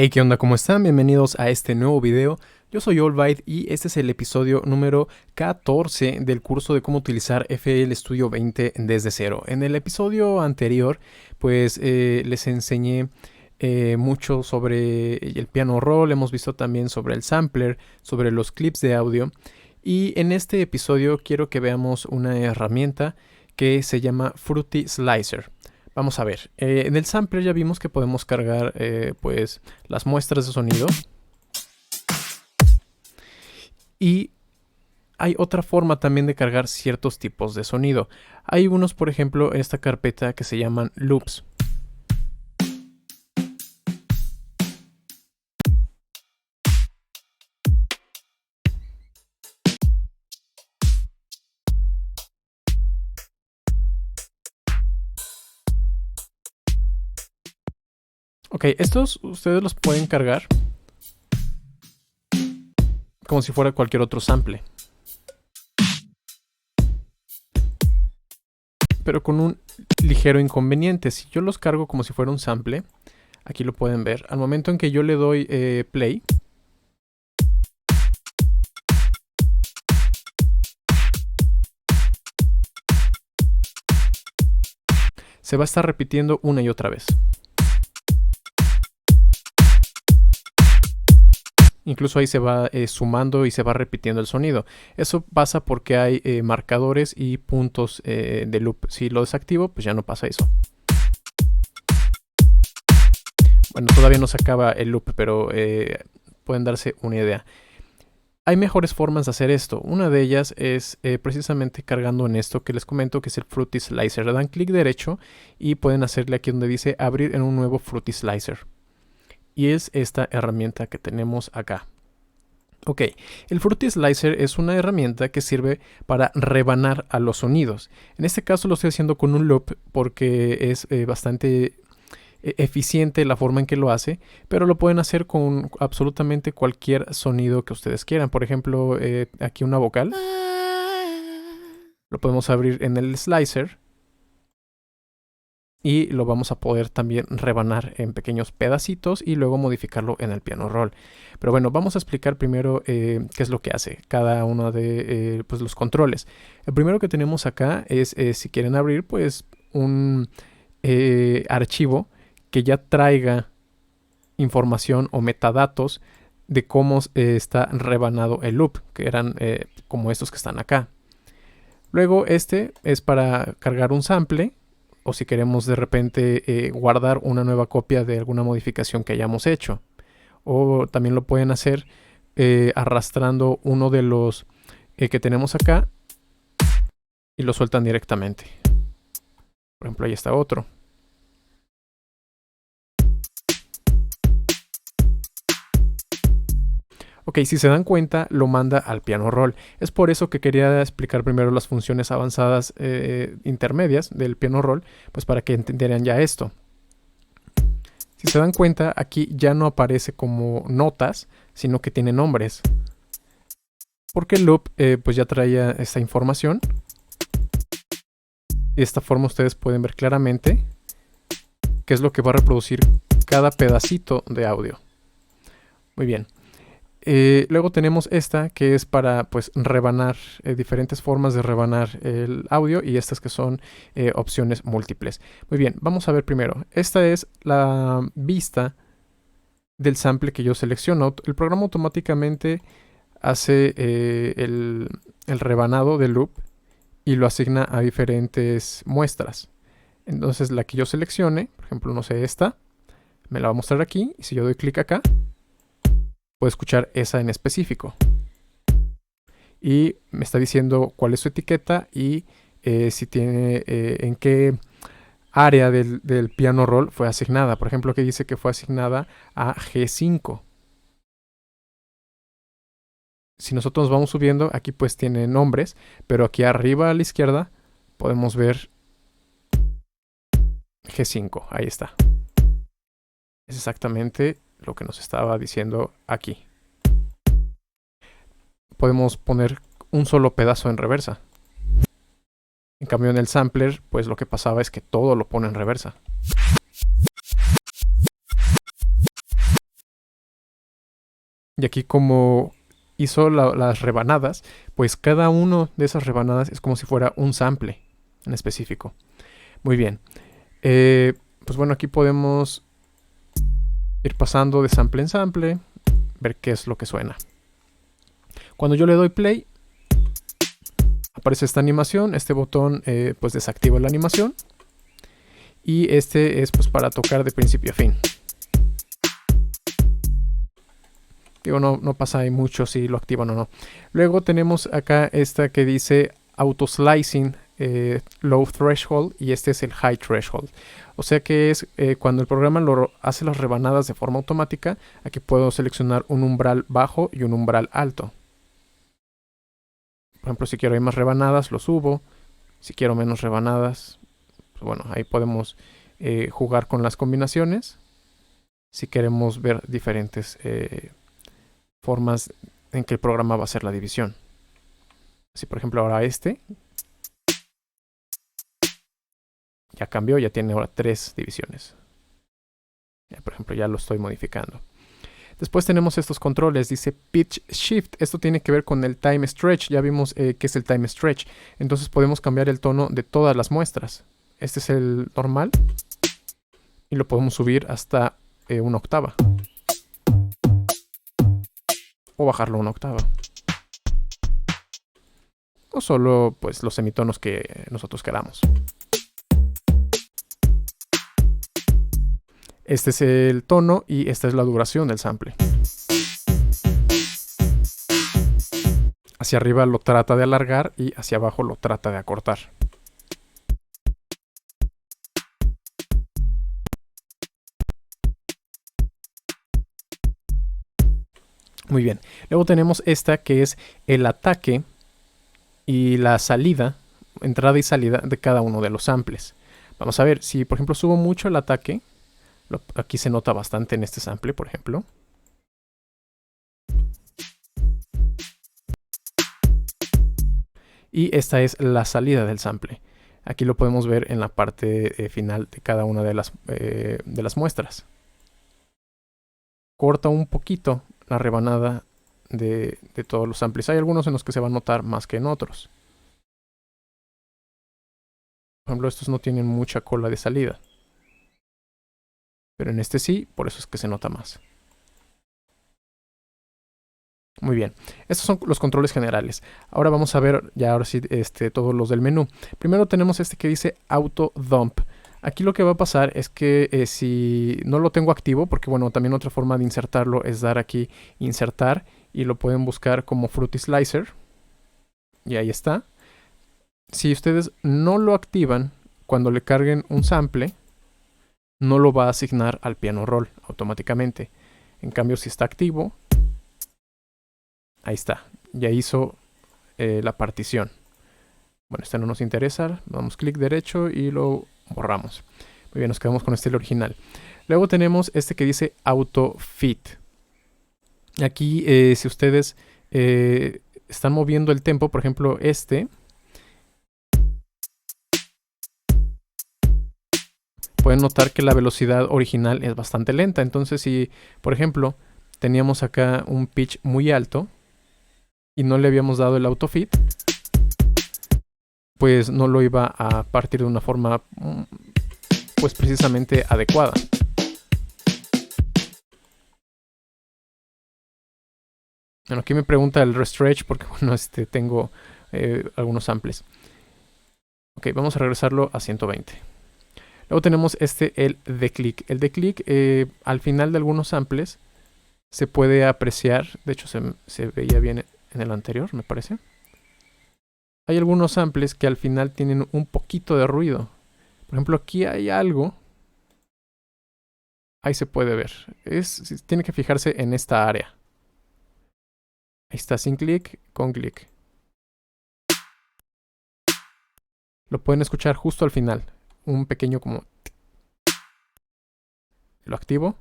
Hey, ¿qué onda? ¿Cómo están? Bienvenidos a este nuevo video. Yo soy Allbyte y este es el episodio número 14 del curso de cómo utilizar FL Studio 20 desde cero. En el episodio anterior, pues les enseñé mucho sobre el piano roll, hemos visto también sobre el sampler, sobre los clips de audio. Y en este episodio quiero que veamos una herramienta que se llama Fruity Slicer. Vamos a ver, en el sampler ya vimos que podemos cargar pues las muestras de sonido. Y hay otra forma también de cargar ciertos tipos de sonido. Hay unos, por ejemplo, en esta carpeta que se llaman loops. Ok, estos ustedes los pueden cargar como si fuera cualquier otro sample, pero con un ligero inconveniente. Si yo los cargo como si fuera un sample, aquí lo pueden ver, al momento en que yo le doy play, se va a estar repitiendo una y otra vez. Incluso ahí se va sumando y se va repitiendo el sonido. Eso pasa porque hay marcadores y puntos de loop. Si lo desactivo, pues ya no pasa eso. Bueno, todavía no se acaba el loop, pero pueden darse una idea. Hay mejores formas de hacer esto. Una de ellas es precisamente cargando en esto que les comento, que es el Fruity Slicer. Le dan clic derecho y pueden hacerle aquí donde dice abrir en un nuevo Fruity Slicer. Y es esta herramienta que tenemos acá. Ok, el Fruity Slicer es una herramienta que sirve para rebanar a los sonidos. En este caso lo estoy haciendo con un loop porque es bastante eficiente la forma en que lo hace, pero lo pueden hacer con absolutamente cualquier sonido que ustedes quieran. Por ejemplo, aquí una vocal. Lo podemos abrir en el slicer. Y lo vamos a poder también rebanar en pequeños pedacitos y luego modificarlo en el piano roll. Pero bueno, vamos a explicar primero qué es lo que hace cada uno de pues los controles. El primero que tenemos acá es, si quieren abrir, pues un archivo que ya traiga información o metadatos de cómo está rebanado el loop, que eran como estos que están acá. Luego este es para cargar un sample, o si queremos de repente guardar una nueva copia de alguna modificación que hayamos hecho. O también lo pueden hacer arrastrando uno de los que tenemos acá y lo sueltan directamente. Por ejemplo, ahí está otro. Ok, si se dan cuenta, lo manda al piano roll. Es por eso que quería explicar primero las funciones avanzadas intermedias del piano roll, pues para que entendieran ya esto. Si se dan cuenta, aquí ya no aparece como notas, sino que tiene nombres. Porque el loop pues ya traía esta información. De esta forma ustedes pueden ver claramente qué es lo que va a reproducir cada pedacito de audio. Muy bien. Luego tenemos esta que es para pues rebanar, diferentes formas de rebanar el audio, y estas que son opciones múltiples. Muy bien, vamos a ver primero. Esta es la vista del sample que yo selecciono. El programa automáticamente hace el rebanado del loop y lo asigna a diferentes muestras. Entonces la que yo seleccione, por ejemplo, no sé, esta, me la va a mostrar aquí, y si yo doy clic acá, puedo escuchar esa en específico. Y me está diciendo cuál es su etiqueta y si tiene en qué área del piano roll fue asignada. Por ejemplo, aquí dice que fue asignada a G5. Si nosotros nos vamos subiendo, aquí pues tiene nombres, pero aquí arriba a la izquierda podemos ver G5. Ahí está. Es exactamente lo que nos estaba diciendo aquí. Podemos poner un solo pedazo en reversa. En cambio en el sampler, pues lo que pasaba es que todo lo pone en reversa. Y aquí como hizo las rebanadas, pues cada uno de esas rebanadas es como si fuera un sample en específico. Muy bien. Pues bueno, aquí podemos ir pasando de sample en sample, ver qué es lo que suena. Cuando yo le doy play, aparece esta animación. Este botón pues desactiva la animación. Y este es pues para tocar de principio a fin. Digo, no pasa ahí mucho si lo activan o no. Luego tenemos acá esta que dice Auto Slicing Low Threshold, y este es el High Threshold. O sea que es cuando el programa hace las rebanadas de forma automática. Aquí puedo seleccionar un umbral bajo y un umbral alto. Por ejemplo, si quiero hay más rebanadas, lo subo. Si quiero menos rebanadas, pues bueno, ahí podemos jugar con las combinaciones. Si queremos ver diferentes formas en que el programa va a hacer la división. Si por ejemplo ahora ya cambió, ya tiene ahora 3 divisiones. Ya, por ejemplo, ya lo estoy modificando. Después tenemos estos controles, dice Pitch Shift. Esto tiene que ver con el Time Stretch. Ya vimos qué es el Time Stretch. Entonces podemos cambiar el tono de todas las muestras. Este es el normal. Y lo podemos subir hasta una octava. O bajarlo una octava. O solo pues los semitonos que nosotros queramos. Este es el tono y esta es la duración del sample. Hacia arriba lo trata de alargar y hacia abajo lo trata de acortar. Muy bien. Luego tenemos esta que es el ataque y la salida, entrada y salida de cada uno de los samples. Vamos a ver, si por ejemplo subo mucho el ataque, aquí se nota bastante en este sample, por ejemplo. Y esta es la salida del sample. Aquí lo podemos ver en la parte final de cada una de las muestras. Corta un poquito la rebanada de todos los samples. Hay algunos en los que se va a notar más que en otros. Por ejemplo, estos no tienen mucha cola de salida. Pero en este sí, por eso es que se nota más. Muy bien, estos son los controles generales. Ahora vamos a ver ya ahora sí todos los del menú. Primero tenemos este que dice Auto Dump. Aquí lo que va a pasar es que si no lo tengo activo, porque bueno, también otra forma de insertarlo es dar aquí insertar y lo pueden buscar como Fruity Slicer. Y ahí está. Si ustedes no lo activan, cuando le carguen un sample, no lo va a asignar al piano roll automáticamente. En cambio, si está activo, ahí está, ya hizo la partición. Bueno, este no nos interesa, damos clic derecho y lo borramos. Muy bien, nos quedamos con este original. Luego tenemos este que dice Auto Fit. Aquí, si ustedes están moviendo el tempo, por ejemplo, pueden notar que la velocidad original es bastante lenta. Entonces, si, por ejemplo, teníamos acá un pitch muy alto y no le habíamos dado el Auto Fit, pues no lo iba a partir de una forma pues precisamente adecuada. Bueno, aquí me pregunta el restretch porque bueno, tengo algunos samples. Ok, vamos a regresarlo a 120. Luego tenemos el declick. El declick al final de algunos samples se puede apreciar. De hecho se veía bien en el anterior, me parece. Hay algunos samples que al final tienen un poquito de ruido. Por ejemplo, aquí hay algo. Ahí se puede ver. Tiene que fijarse en esta área. Ahí está, sin clic, con clic. Lo pueden escuchar justo al final. Un pequeño como... Lo activo.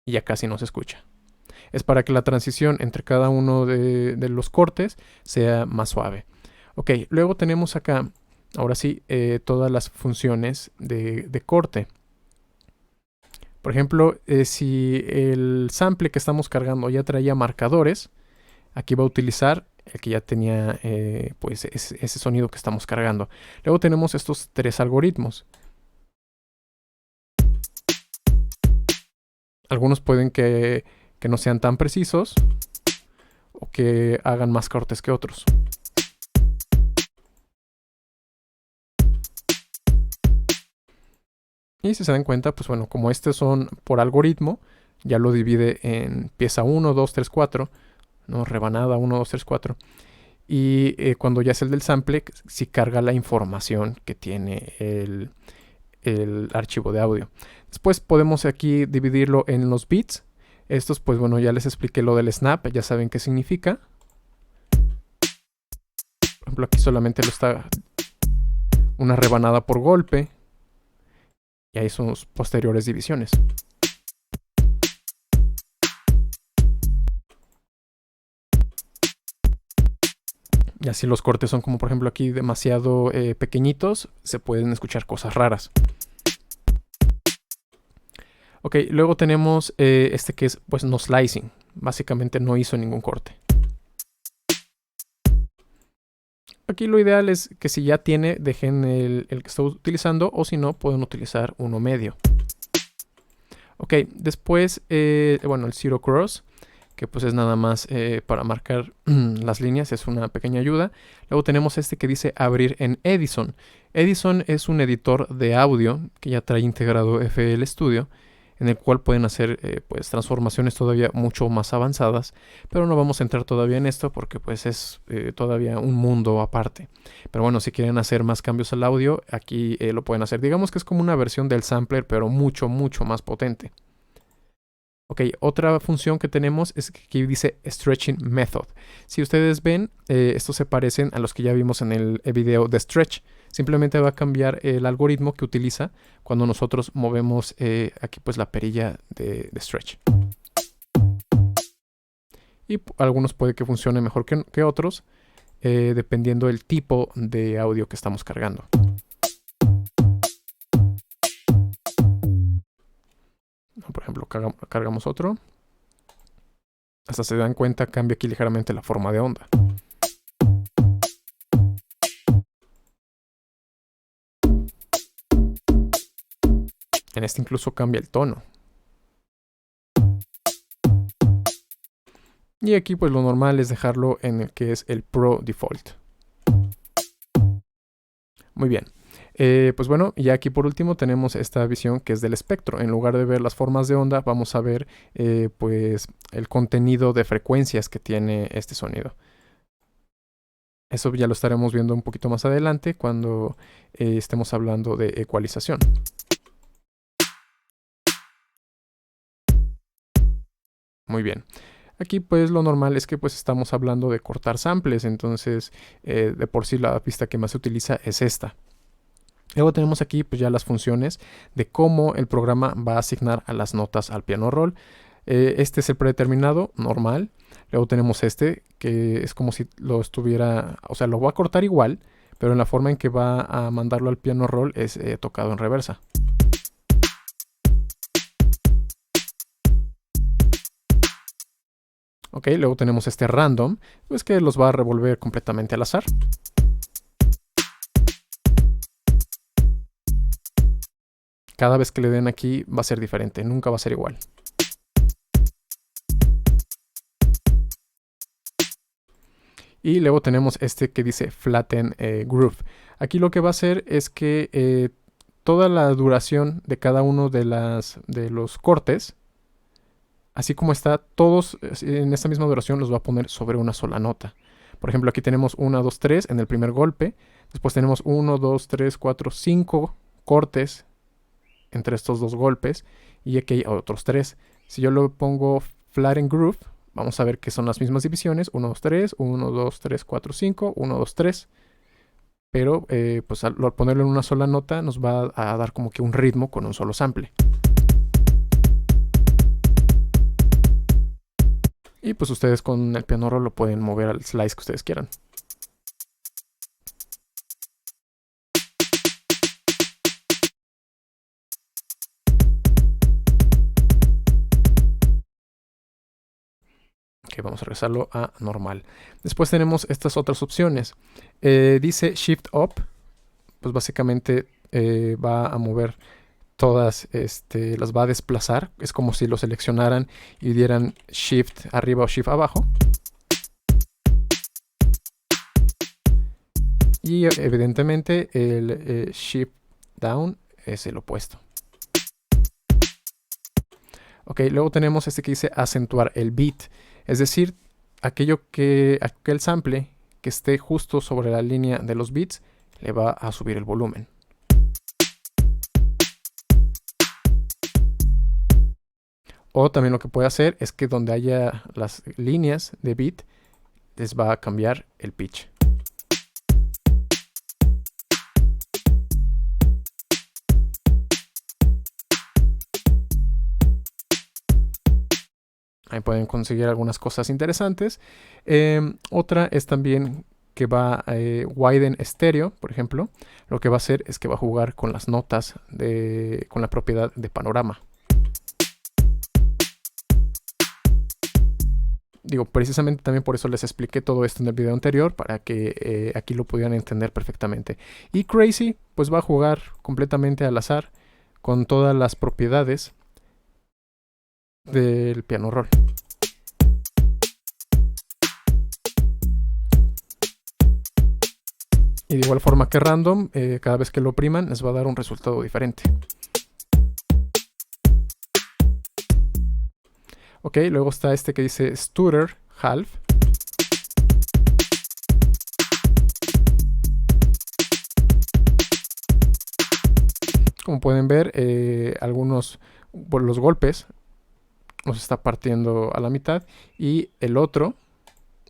Y ya casi no se escucha. Es para que la transición entre cada uno de los cortes sea más suave. Ok, luego tenemos acá, ahora sí, todas las funciones de corte. Por ejemplo, si el sample que estamos cargando ya traía marcadores, aquí va a utilizar el que ya tenía pues ese sonido que estamos cargando. Luego tenemos estos tres algoritmos. Algunos pueden que no sean tan precisos o que hagan más cortes que otros. Y si se dan cuenta, pues bueno, como estos son por algoritmo, ya lo divide en pieza 1, 2, 3, 4, ¿no? Rebanada 1, 2, 3, 4. Y cuando ya es el del sample, sí carga la información que tiene el archivo de audio. Después podemos aquí dividirlo en los bits. Estos, pues bueno, ya les expliqué lo del snap, ya saben qué significa. Por ejemplo, aquí solamente lo está una rebanada por golpe. Y ahí son sus posteriores divisiones. Y así los cortes son como por ejemplo aquí demasiado pequeñitos, se pueden escuchar cosas raras. Ok, luego tenemos este que es pues no slicing. Básicamente no hizo ningún corte. Aquí lo ideal es que si ya tiene, dejen el que está utilizando, o si no, pueden utilizar uno medio. Ok, después, bueno, el zero cross, que pues es nada más para marcar las líneas, es una pequeña ayuda. Luego tenemos este que dice abrir en Edison. Edison es un editor de audio que ya trae integrado FL Studio, en el cual pueden hacer pues transformaciones todavía mucho más avanzadas, pero no vamos a entrar todavía en esto porque pues es todavía un mundo aparte. Pero bueno, si quieren hacer más cambios al audio, aquí lo pueden hacer. Digamos que es como una versión del sampler, pero mucho más potente. Ok, otra función que tenemos es que aquí dice Stretching Method. Si ustedes ven, estos se parecen a los que ya vimos en el video de Stretch. Simplemente va a cambiar el algoritmo que utiliza cuando nosotros movemos aquí pues la perilla de Stretch. Y algunos puede que funcione mejor que otros, dependiendo del tipo de audio que estamos cargando. Por ejemplo, cargamos otro. Hasta se dan cuenta, cambia aquí ligeramente la forma de onda. En este incluso cambia el tono. Y aquí pues lo normal es dejarlo en el que es el Pro Default. Muy bien. Pues bueno, y aquí por último tenemos esta visión que es del espectro. En lugar de ver las formas de onda, vamos a ver pues el contenido de frecuencias que tiene este sonido. Eso ya lo estaremos viendo un poquito más adelante cuando estemos hablando de ecualización. Muy bien. Aquí pues lo normal es que pues estamos hablando de cortar samples, entonces de por sí la pista que más se utiliza es esta. Luego tenemos aquí pues ya las funciones de cómo el programa va a asignar a las notas al piano roll. Este es el predeterminado, normal. Luego tenemos este, que es como si lo estuviera, o sea, lo va a cortar igual, pero en la forma en que va a mandarlo al piano roll es tocado en reversa. Ok, luego tenemos este random, pues que los va a revolver completamente al azar. Cada vez que le den aquí va a ser diferente, nunca va a ser igual. Y luego tenemos este que dice Flatten Groove. Aquí lo que va a hacer es que toda la duración de cada uno de los cortes, así como está, todos en esta misma duración los va a poner sobre una sola nota. Por ejemplo, aquí tenemos 1, 2, 3 en el primer golpe. Después tenemos 1, 2, 3, 4, 5 cortes entre estos dos golpes. Y aquí hay otros 3. Si yo lo pongo Flatten Groove, vamos a ver que son las mismas divisiones. 1, 2, 3, 1, 2, 3, 4, 5, 1, 2, 3. Pero pues al ponerlo en una sola nota nos va a dar como que un ritmo con un solo sample. Y pues ustedes con el piano roll lo pueden mover al slice que ustedes quieran. Ok, vamos a regresarlo a normal. Después tenemos estas otras opciones. Dice Shift Up, pues básicamente va a mover todas, las va a desplazar. Es como si lo seleccionaran y dieran Shift arriba o Shift abajo. Y evidentemente el Shift Down es el opuesto. Ok, luego tenemos este que dice acentuar el beat. Es decir, aquel sample que esté justo sobre la línea de los beats le va a subir el volumen. O también lo que puede hacer es que donde haya las líneas de beat les va a cambiar el pitch. Ahí pueden conseguir algunas cosas interesantes. Otra es también que va a widen estéreo, por ejemplo. Lo que va a hacer es que va a jugar con las notas con la propiedad de panorama. Digo, precisamente también por eso les expliqué todo esto en el video anterior, para que aquí lo pudieran entender perfectamente. Y Crazy, pues va a jugar completamente al azar con todas las propiedades del piano roll. Y de igual forma que random, cada vez que lo opriman les va a dar un resultado diferente. Ok, luego está este que dice Stutter Half. Como pueden ver, algunos por los golpes los está partiendo a la mitad y el otro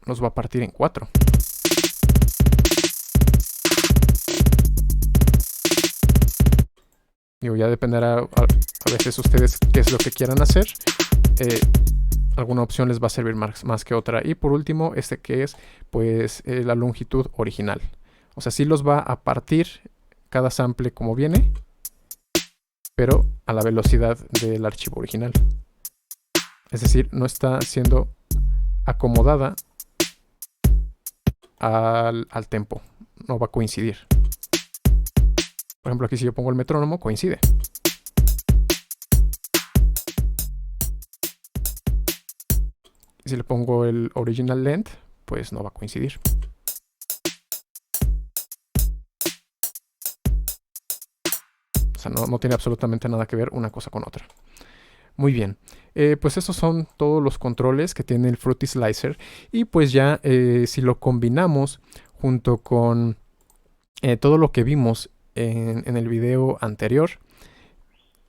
los va a partir en 4. Digo, ya dependerá a veces ustedes qué es lo que quieran hacer. Alguna opción les va a servir más que otra. Y por último, este que es pues la longitud original. O sea, sí los va a partir cada sample como viene, pero a la velocidad del archivo original. Es decir, no está siendo acomodada al tempo. No va a coincidir. Por ejemplo, aquí si yo pongo el metrónomo, coincide. Y si le pongo el original length, pues no va a coincidir. O sea, no tiene absolutamente nada que ver una cosa con otra. Muy bien, pues esos son todos los controles que tiene el Fruity Slicer. Y pues ya si lo combinamos junto con todo lo que vimos en el video anterior,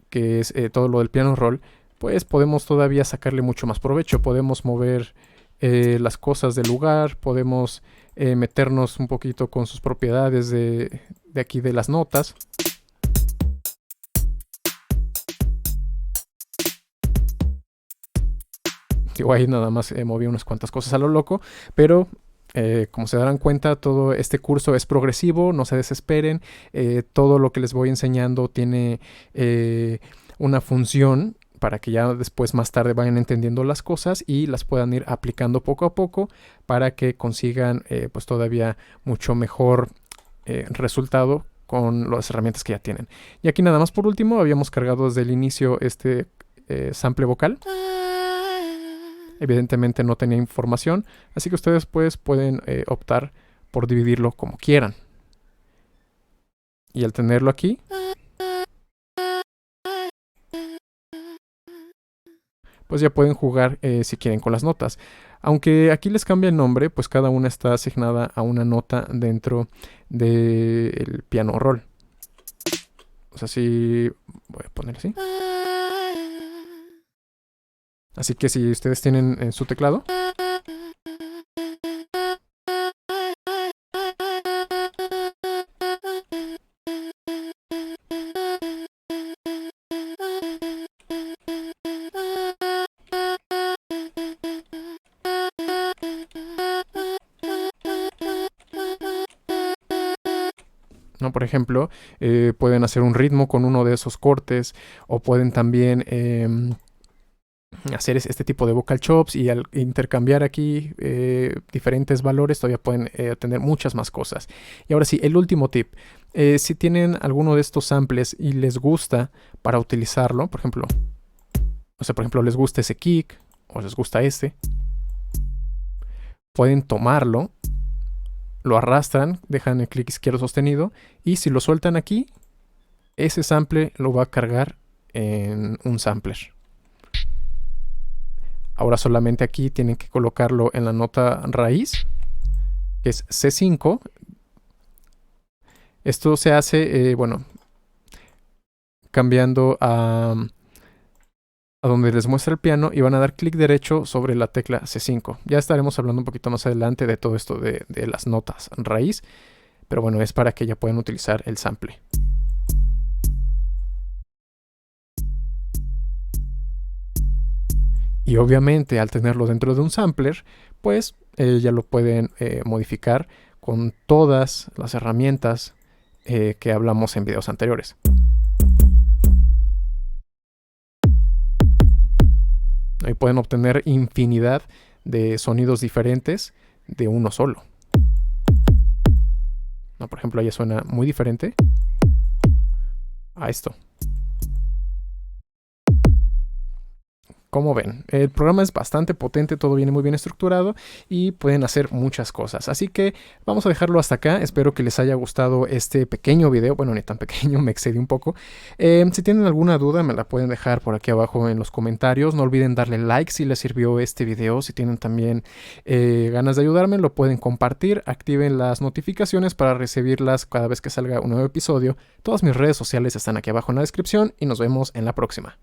que es todo lo del piano roll, pues podemos todavía sacarle mucho más provecho. Podemos mover las cosas del lugar, podemos meternos un poquito con sus propiedades de aquí de las notas. Digo, ahí nada más moví unas cuantas cosas a lo loco, pero como se darán cuenta, todo este curso es progresivo, no se desesperen. Todo lo que les voy enseñando tiene una función para que ya después más tarde vayan entendiendo las cosas y las puedan ir aplicando poco a poco para que consigan pues todavía mucho mejor resultado con las herramientas que ya tienen. Y aquí nada más por último habíamos cargado desde el inicio este sample vocal. Evidentemente no tenía información, así que ustedes pues pueden optar por dividirlo como quieran. Y al tenerlo aquí, pues ya pueden jugar si quieren con las notas. Aunque aquí les cambia el nombre, pues cada una está asignada a una nota dentro del piano roll. O sea, si voy a poner así. Así que si ustedes tienen en su teclado, ¿no? Por ejemplo, pueden hacer un ritmo con uno de esos cortes, o pueden también hacer este tipo de vocal chops, y al intercambiar aquí diferentes valores todavía pueden obtener muchas más cosas. Y ahora sí, el último tip. Si tienen alguno de estos samples y les gusta para utilizarlo, por ejemplo, les gusta ese kick o les gusta este, pueden tomarlo, lo arrastran, dejan el clic izquierdo sostenido, y si lo sueltan aquí, ese sample lo va a cargar en un sampler. Ahora solamente aquí tienen que colocarlo en la nota raíz, que es C5. Esto se hace, cambiando a donde les muestra el piano, y van a dar clic derecho sobre la tecla C5. Ya estaremos hablando un poquito más adelante de todo esto de las notas raíz, pero bueno, es para que ya puedan utilizar el sample. Y obviamente al tenerlo dentro de un sampler, pues ya lo pueden modificar con todas las herramientas que hablamos en videos anteriores. Ahí pueden obtener infinidad de sonidos diferentes de uno solo. Por ejemplo, ahí suena muy diferente a esto. Como ven, el programa es bastante potente, todo viene muy bien estructurado y pueden hacer muchas cosas. Así que vamos a dejarlo hasta acá. Espero que les haya gustado este pequeño video. Bueno, ni tan pequeño, me excedí un poco. Si tienen alguna duda, me la pueden dejar por aquí abajo en los comentarios. No olviden darle like si les sirvió este video. Si tienen también ganas de ayudarme, lo pueden compartir. Activen las notificaciones para recibirlas cada vez que salga un nuevo episodio. Todas mis redes sociales están aquí abajo en la descripción y nos vemos en la próxima.